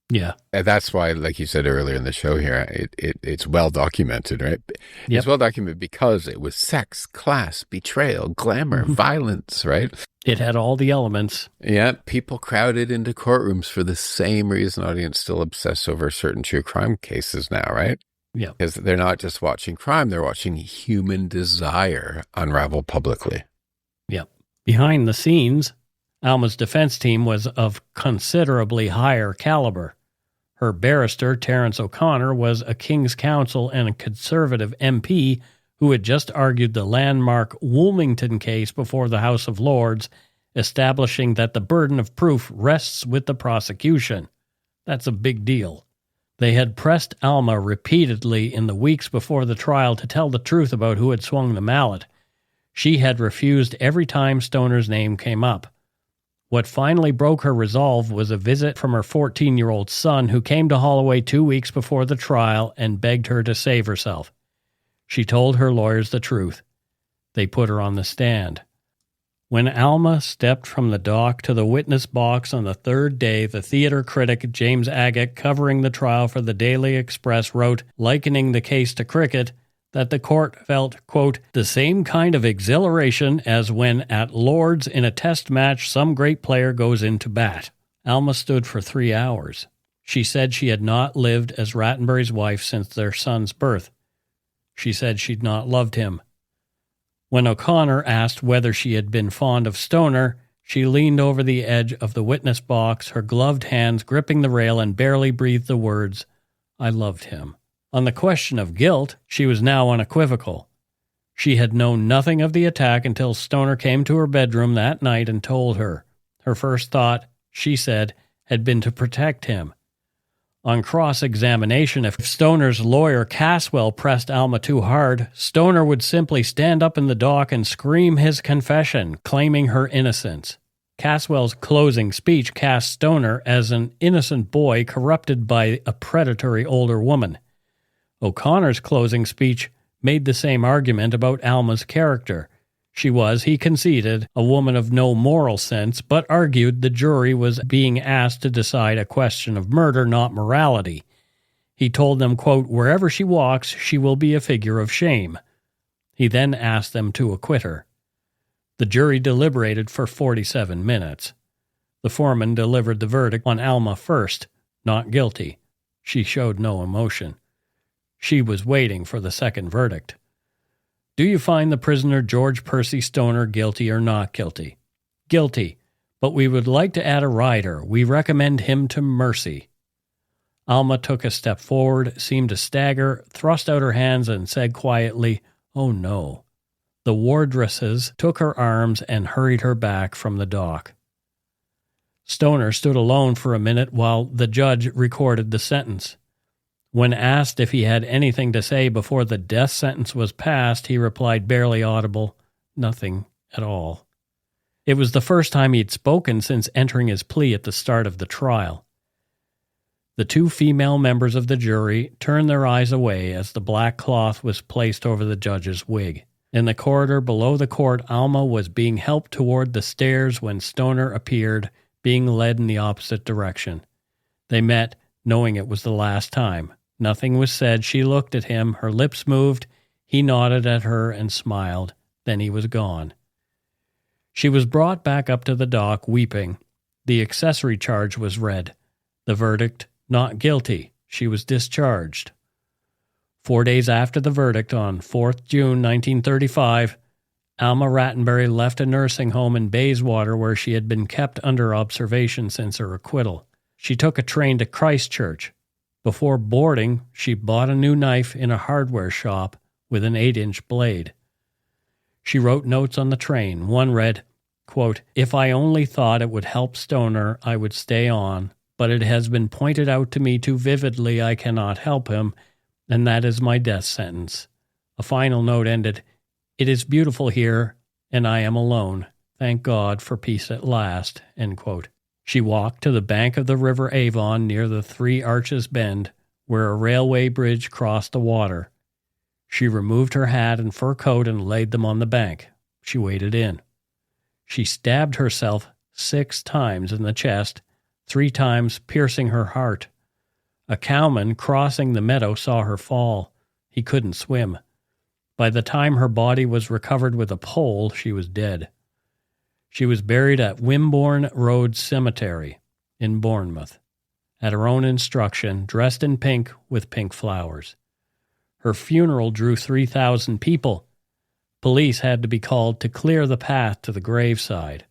Speaker 1: Yeah.
Speaker 2: And that's why, like you said earlier in the show here, it's well documented, right? Yep. It's well documented because it was sex, class, betrayal, glamour, violence, right?
Speaker 1: It had all the elements.
Speaker 2: Yeah, people crowded into courtrooms for the same reason audience still obsess over certain true crime cases now, right?
Speaker 1: Yeah.
Speaker 2: Because they're not just watching crime, they're watching human desire unravel publicly.
Speaker 1: Yep. Behind the scenes, Alma's defense team was of considerably higher caliber. Her barrister, Terence O'Connor, was a King's Counsel and a Conservative MP who had just argued the landmark Wilmington case before the House of Lords, establishing that the burden of proof rests with the prosecution. That's a big deal. They had pressed Alma repeatedly in the weeks before the trial to tell the truth about who had swung the mallet. She had refused every time Stoner's name came up. What finally broke her resolve was a visit from her 14-year-old son, who came to Holloway 2 weeks before the trial and begged her to save herself. She told her lawyers the truth. They put her on the stand. When Alma stepped from the dock to the witness box on the third day, the theater critic James Agate, covering the trial for the Daily Express, wrote, likening the case to cricket, that the court felt, quote, the same kind of exhilaration as when at Lord's in a test match some great player goes in to bat. Alma stood for 3 hours. She said she had not lived as Rattenbury's wife since their son's birth. She said she'd not loved him. When O'Connor asked whether she had been fond of Stoner, she leaned over the edge of the witness box, her gloved hands gripping the rail, and barely breathed the words, I loved him. On the question of guilt, she was now unequivocal. She had known nothing of the attack until Stoner came to her bedroom that night and told her. Her first thought, she said, had been to protect him. On cross-examination, if Stoner's lawyer Caswell pressed Alma too hard, Stoner would simply stand up in the dock and scream his confession, claiming her innocence. Caswell's closing speech cast Stoner as an innocent boy corrupted by a predatory older woman. O'Connor's closing speech made the same argument about Alma's character. She was, he conceded, a woman of no moral sense, but argued the jury was being asked to decide a question of murder, not morality. He told them, quote, wherever she walks, she will be a figure of shame. He then asked them to acquit her. The jury deliberated for 47 minutes. The foreman delivered the verdict on Alma first, not guilty. She showed no emotion. She was waiting for the second verdict. Do you find the prisoner George Percy Stoner guilty or not guilty? Guilty, but we would like to add a rider. We recommend him to mercy. Alma took a step forward, seemed to stagger, thrust out her hands, and said quietly, oh no. The wardresses took her arms and hurried her back from the dock. Stoner stood alone for a minute while the judge recorded the sentence. When asked if he had anything to say before the death sentence was passed, he replied, barely audible, nothing at all. It was the first time he had spoken since entering his plea at the start of the trial. The two female members of the jury turned their eyes away as the black cloth was placed over the judge's wig. In the corridor below the court, Alma was being helped toward the stairs when Stoner appeared, being led in the opposite direction. They met, knowing it was the last time. Nothing was said. She looked at him. Her lips moved. He nodded at her and smiled. Then he was gone. She was brought back up to the dock, weeping. The accessory charge was read. The verdict, not guilty. She was discharged. 4 days after the verdict, on 4th June 1935, Alma Rattenbury left a nursing home in Bayswater where she had been kept under observation since her acquittal. She took a train to Christchurch. Before boarding, she bought a new knife in a hardware shop with an 8-inch blade. She wrote notes on the train. One read, quote, "If I only thought it would help Stoner, I would stay on, but it has been pointed out to me too vividly I cannot help him, and that is my death sentence." A final note ended, "It is beautiful here, and I am alone. Thank God for peace at last." End quote. She walked to the bank of the River Avon near the Three Arches Bend, where a railway bridge crossed the water. She removed her hat and fur coat and laid them on the bank. She waded in. She stabbed herself 6 times in the chest, 3 times piercing her heart. A cowman crossing the meadow saw her fall. He couldn't swim. By the time her body was recovered with a pole, she was dead. She was buried at Wimborne Road Cemetery in Bournemouth, at her own instruction, dressed in pink with pink flowers. Her funeral drew 3,000 people. Police had to be called to clear the path to the graveside.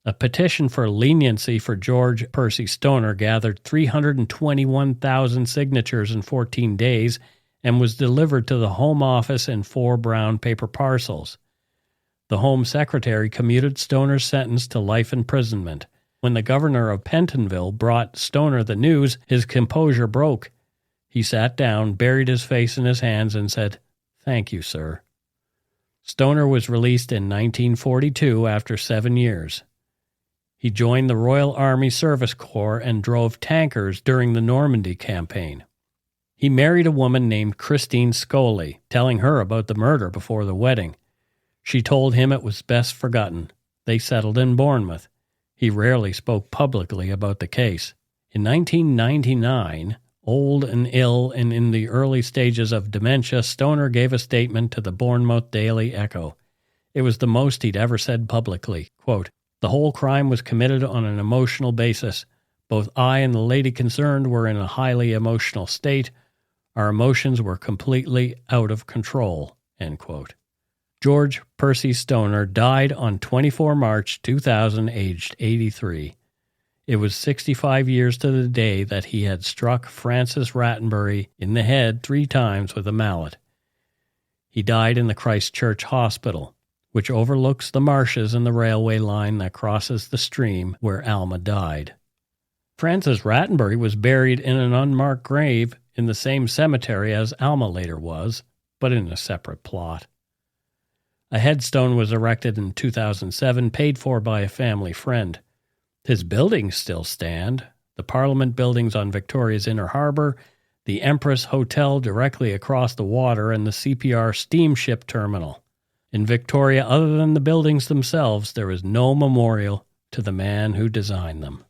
Speaker 1: A petition for leniency for George Percy Stoner gathered 321,000 signatures in 14 days and was delivered to the Home Office in 4 brown paper parcels. The Home Secretary commuted Stoner's sentence to life imprisonment. When the governor of Pentonville brought Stoner the news, his composure broke. He sat down, buried his face in his hands, and said, "Thank you, sir." Stoner was released in 1942 after 7 years. He joined the Royal Army Service Corps and drove tankers during the Normandy campaign. He married a woman named Christine Scully, telling her about the murder before the wedding. She told him it was best forgotten. They settled in Bournemouth. He rarely spoke publicly about the case. In 1999, old and ill and in the early stages of dementia, Stoner gave a statement to the Bournemouth Daily Echo. It was the most he'd ever said publicly. Quote, "The whole crime was committed on an emotional basis. Both I and the lady concerned were in a highly emotional state. Our emotions were completely out of control." End quote. George Percy Stoner died on 24 March 2000, aged 83. It was 65 years to the day that he had struck Frances Rattenbury in the head 3 times with a mallet. He died in the Christchurch Hospital, which overlooks the marshes and the railway line that crosses the stream where Alma died. Frances Rattenbury was buried in an unmarked grave in the same cemetery as Alma later was, but in a separate plot. A headstone was erected in 2007, paid for by a family friend. His buildings still stand, the Parliament buildings on Victoria's Inner Harbour, the Empress Hotel directly across the water, and the CPR steamship terminal. In Victoria, other than the buildings themselves, there is no memorial to the man who designed them.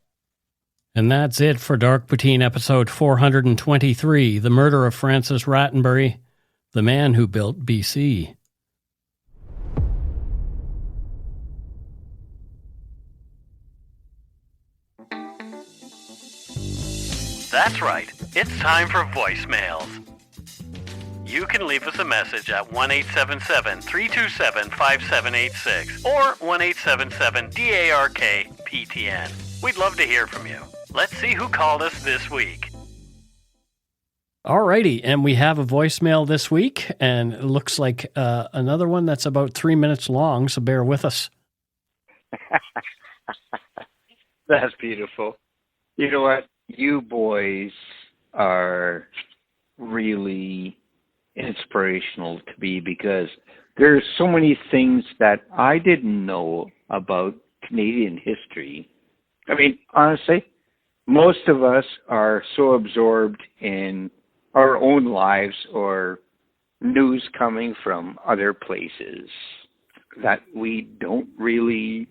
Speaker 1: And that's it for Dark Poutine episode 423, The Murder of Frances Rattenbury, the man who built BC. That's right, it's time for voicemails. You can leave us a message at 1-877-327-5786 or 1-877-DARK-PTN. We'd love to hear from you. Let's see who called us this week. Alrighty, and we have a voicemail this week, and it looks like another one that's about 3 minutes long, so bear with us.
Speaker 5: That's beautiful. You know what? You boys are really inspirational to me because there's so many things that I didn't know about Canadian history. I mean, honestly, most of us are so absorbed in our own lives or news coming from other places that we don't really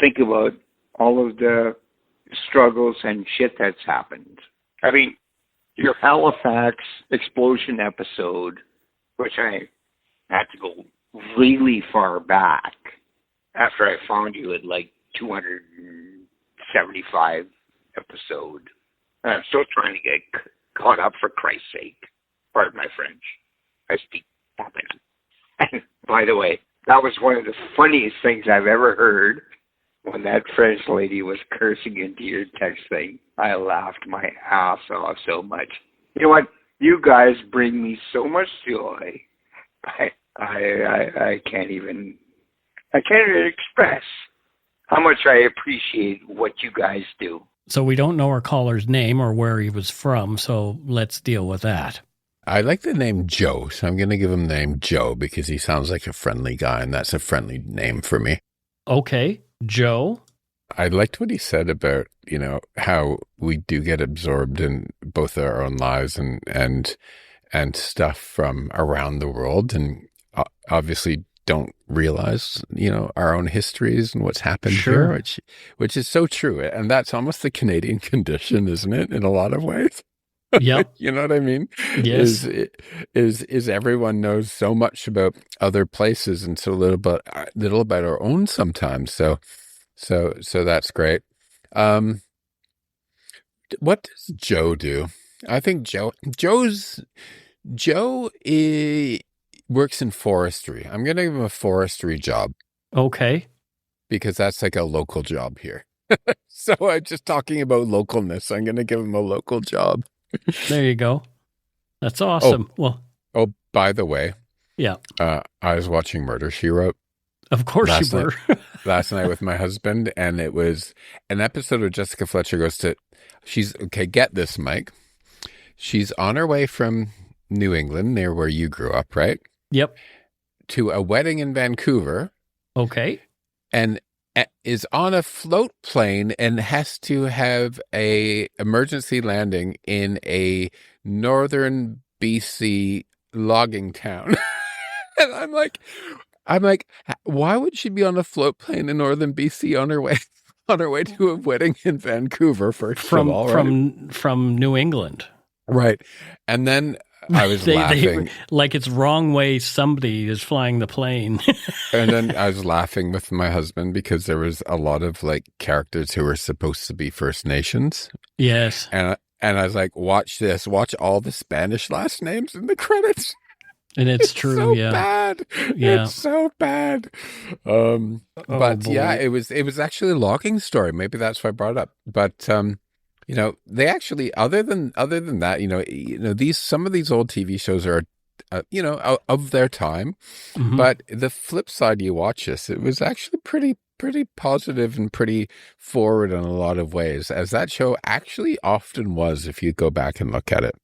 Speaker 5: think about all of the struggles and shit that's happened. I mean, your Halifax explosion episode, which I had to go really far back after I found you at like 275 episode. And I'm still trying to get caught up, for Christ's sake. Pardon my French. I speak Japanese. And by the way, that was one of the funniest things I've ever heard when that French lady was cursing into your text thing. I laughed my ass off so much. You know what? You guys bring me so much joy. I can't even express how much I appreciate what you guys do.
Speaker 1: So we don't know our caller's name or where he was from, so let's deal with that.
Speaker 2: I like the name Joe, so I'm going to give him the name Joe because he sounds like a friendly guy, and that's a friendly name for me.
Speaker 1: Okay, Joe.
Speaker 2: I liked what he said about, how we do get absorbed in both our own lives and stuff from around the world, and obviously don't realize, our own histories and what's happened here, which is so true. And that's almost the Canadian condition, isn't it, in a lot of ways?
Speaker 1: Yeah.
Speaker 2: You know what I mean?
Speaker 1: Yes.
Speaker 2: Is everyone knows so much about other places and so little about our own sometimes. So that's great. What does Joe do? I think Joe works in forestry. I'm going to give him a forestry job.
Speaker 1: Okay.
Speaker 2: Because that's like a local job here. So I'm just talking about localness. I'm going to give him a local job.
Speaker 1: There you go. That's awesome.
Speaker 2: Oh, by the way.
Speaker 1: Yeah.
Speaker 2: I was watching Murder, She Wrote.
Speaker 1: Of course you were.
Speaker 2: Last night with my husband, and it was an episode where Jessica Fletcher get this, Mike. She's on her way from New England, near where you grew up, right?
Speaker 1: Yep.
Speaker 2: To a wedding in Vancouver.
Speaker 1: Okay.
Speaker 2: And is on a float plane and has to have a emergency landing in a northern BC logging town. And I'm like, why would she be on a float plane in northern BC on her way to a wedding in Vancouver
Speaker 1: from New England?
Speaker 2: Right. And then I was laughing.
Speaker 1: Like it's wrong way somebody is flying the plane.
Speaker 2: And then I was laughing with my husband because there was a lot of like characters who were supposed to be First Nations.
Speaker 1: Yes.
Speaker 2: And I was like, watch this. Watch all the Spanish last names in the credits.
Speaker 1: And it's true,
Speaker 2: so
Speaker 1: yeah.
Speaker 2: Bad.
Speaker 1: Yeah.
Speaker 2: It's so bad. But yeah, it was actually a logging story. Maybe that's why I brought it up. But they actually, other than that, some of these old TV shows are, of their time. Mm-hmm. But the flip side, you watch this, it was actually pretty positive and pretty forward in a lot of ways, as that show actually often was, if you go back and look at it.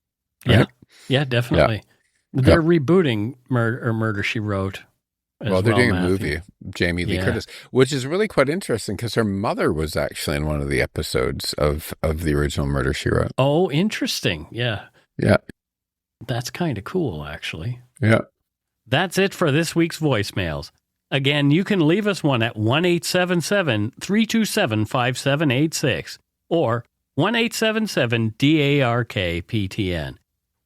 Speaker 2: Right?
Speaker 1: Yeah, definitely. Yeah. They're rebooting Murder, She Wrote.
Speaker 2: Well, they're doing a movie, Jamie Lee Curtis, which is really quite interesting because her mother was actually in one of the episodes of the original Murder, She Wrote.
Speaker 1: Oh, interesting. Yeah.
Speaker 2: Yeah.
Speaker 1: That's kind of cool, actually.
Speaker 2: Yeah.
Speaker 1: That's it for this week's voicemails. Again, you can leave us one at 1-877-327-5786 or 1-877-DARK-PTN.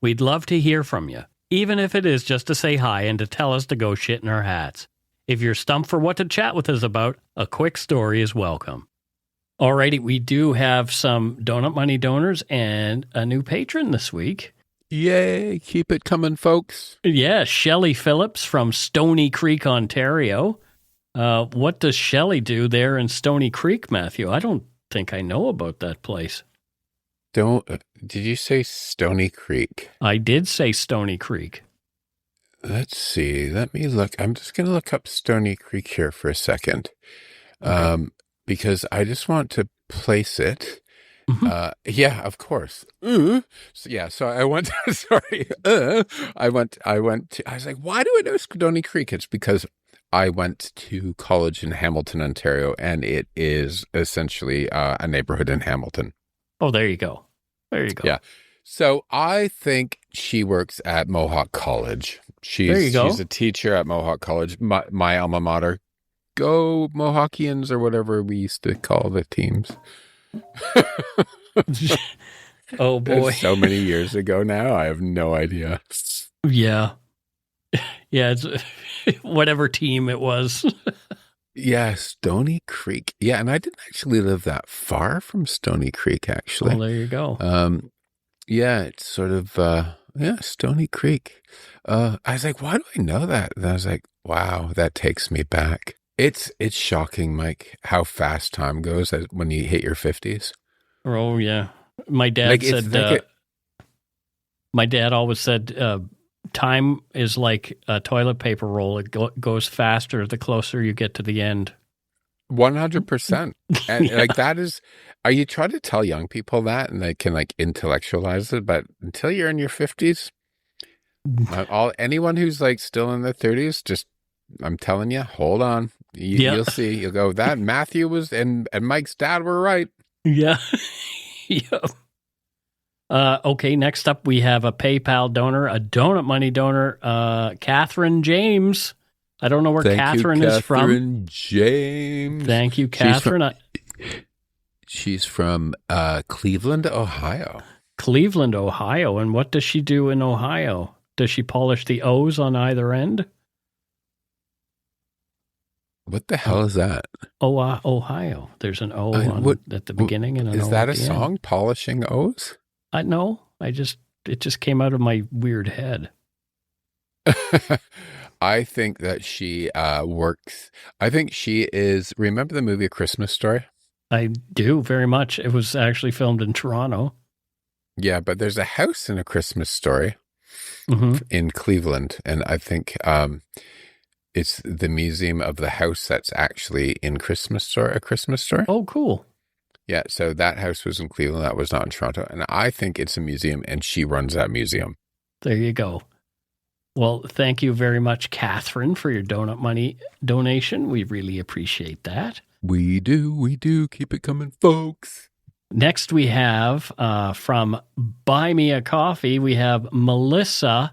Speaker 1: We'd love to hear from you, even if it is just to say hi and to tell us to go shit in our hats. If you're stumped for what to chat with us about, a quick story is welcome. Alrighty, we do have some donut money donors and a new patron this week.
Speaker 2: Yay, keep it coming, folks.
Speaker 1: Yeah, Shelley Phillips from Stony Creek, Ontario. What does Shelley do there in Stony Creek, Matthew? I don't think I know about that place.
Speaker 2: Did you say Stony Creek?
Speaker 1: I did say Stony Creek.
Speaker 2: Let's see. Let me look. I'm just going to look up Stony Creek here for a second. Okay. Because I just want to place it. Mm-hmm. Yeah, of course. So I went, I was like, why do I know Stony Creek? It's because I went to college in Hamilton, Ontario, and it is essentially a neighborhood in Hamilton.
Speaker 1: Oh, there you go. There you go.
Speaker 2: Yeah. So I think she works at Mohawk College.
Speaker 1: There you go.
Speaker 2: She's a teacher at Mohawk College, my alma mater. Go Mohawkians, or whatever we used to call the teams.
Speaker 1: Oh, boy.
Speaker 2: It's so many years ago now. I have no idea.
Speaker 1: Yeah. Yeah, it's whatever team it was.
Speaker 2: Yeah, Stony Creek. Yeah, and I didn't actually live that far from Stony Creek, actually.
Speaker 1: Well, there you go.
Speaker 2: Yeah, it's sort of, Stony Creek. I was like, why do I know that? And I was like, wow, that takes me back. It's shocking, Mike, how fast time goes when you hit your 50s.
Speaker 1: Oh, yeah. My dad said, my dad always said, time is like a toilet paper roll. It goes faster the closer you get to the end.
Speaker 2: 100%. And like that is, are you trying to tell young people that and they can like intellectualize it? But until you're in your 50s, anyone who's like still in their 30s, just, I'm telling you, hold on. You'll see. You'll go, that Matthew was, and Mike's dad were right.
Speaker 1: Yeah. Yep. Okay, next up we have a PayPal donor, a donut money donor, Catherine James. I don't know where Catherine is from.
Speaker 2: Catherine James.
Speaker 1: Thank you, Catherine.
Speaker 2: She's from Cleveland, Ohio.
Speaker 1: Cleveland, Ohio. And what does she do in Ohio? Does she polish the O's on either end?
Speaker 2: What the hell is that?
Speaker 1: Ohio. There's an O at the beginning and an O
Speaker 2: is that
Speaker 1: at
Speaker 2: a
Speaker 1: the
Speaker 2: song?
Speaker 1: End.
Speaker 2: Polishing O's?
Speaker 1: No. It just came out of my weird head.
Speaker 2: I think that she works. I think she is. Remember the movie A Christmas Story?
Speaker 1: I do very much. It was actually filmed in Toronto.
Speaker 2: Yeah, but there's a house in A Christmas Story in Cleveland, and I think it's the museum of the house that's actually in A Christmas Story.
Speaker 1: Oh, cool.
Speaker 2: Yeah, so that house was in Cleveland. That was not in Toronto, and I think it's a museum, and she runs that museum.
Speaker 1: There you go. Well, thank you very much, Catherine, for your donut money donation. We really appreciate that.
Speaker 2: We do. Keep it coming, folks.
Speaker 1: Next, we have from Buy Me a Coffee, we have Melissa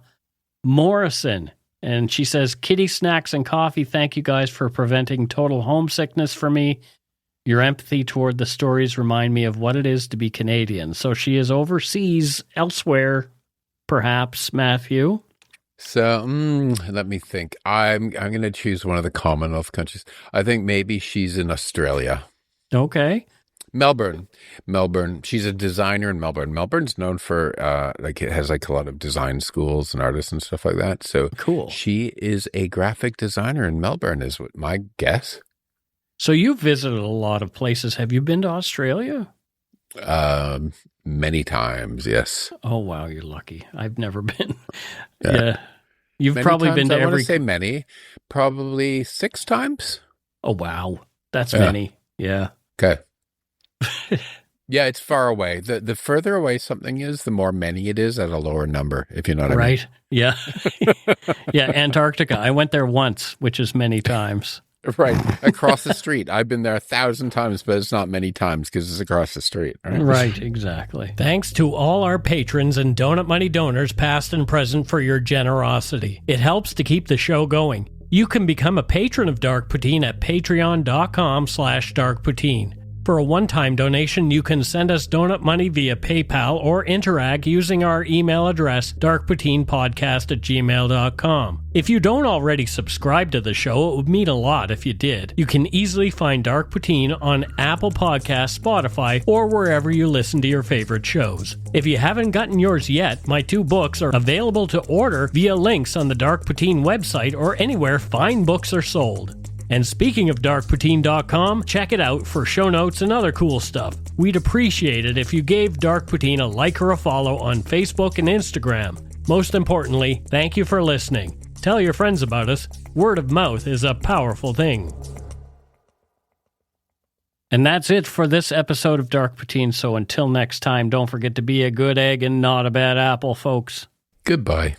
Speaker 1: Morrison. And she says, kitty snacks and coffee, thank you guys for preventing total homesickness for me. Your empathy toward the stories remind me of what it is to be Canadian. So she is overseas, elsewhere, perhaps, Matthew.
Speaker 2: So let me think. I'm going to choose one of the Commonwealth countries. I think maybe she's in Australia.
Speaker 1: Okay.
Speaker 2: Melbourne. She's a designer in Melbourne. Melbourne's known for it has like a lot of design schools and artists and stuff like that. So
Speaker 1: cool. She
Speaker 2: is a graphic designer in Melbourne, is what my guess.
Speaker 1: So you've visited a lot of places. Have you been to Australia?
Speaker 2: Many times, yes.
Speaker 1: Oh wow, you're lucky. I've never been. Yeah. You've many probably
Speaker 2: times,
Speaker 1: been to
Speaker 2: I want to say many. Probably 6 times.
Speaker 1: Oh wow. That's many. Yeah.
Speaker 2: Okay. Yeah, it's far away. The further away something is, the more many it is at a lower number, if you know what I mean.
Speaker 1: Right. Yeah. Yeah, Antarctica. I went there once, which is many times.
Speaker 2: Right. Across the street. I've been there 1,000 times, but it's not many times because it's across the street.
Speaker 1: Right, exactly. Thanks to all our patrons and Donut Money donors, past and present, for your generosity. It helps to keep the show going. You can become a patron of Dark Poutine at patreon.com/darkpoutine. For a one-time donation, you can send us donut money via PayPal or interact using our email address, darkpoutinepodcast@gmail.com. If you don't already subscribe to the show, it would mean a lot if you did. You can easily find Dark Poutine on Apple Podcasts, Spotify, or wherever you listen to your favorite shows. If you haven't gotten yours yet, my 2 books are available to order via links on the Dark Poutine website or anywhere fine books are sold. And speaking of darkpoutine.com, check it out for show notes and other cool stuff. We'd appreciate it if you gave Dark Poutine a like or a follow on Facebook and Instagram. Most importantly, thank you for listening. Tell your friends about us. Word of mouth is a powerful thing. And that's it for this episode of Dark Poutine. So until next time, don't forget to be a good egg and not a bad apple, folks.
Speaker 2: Goodbye.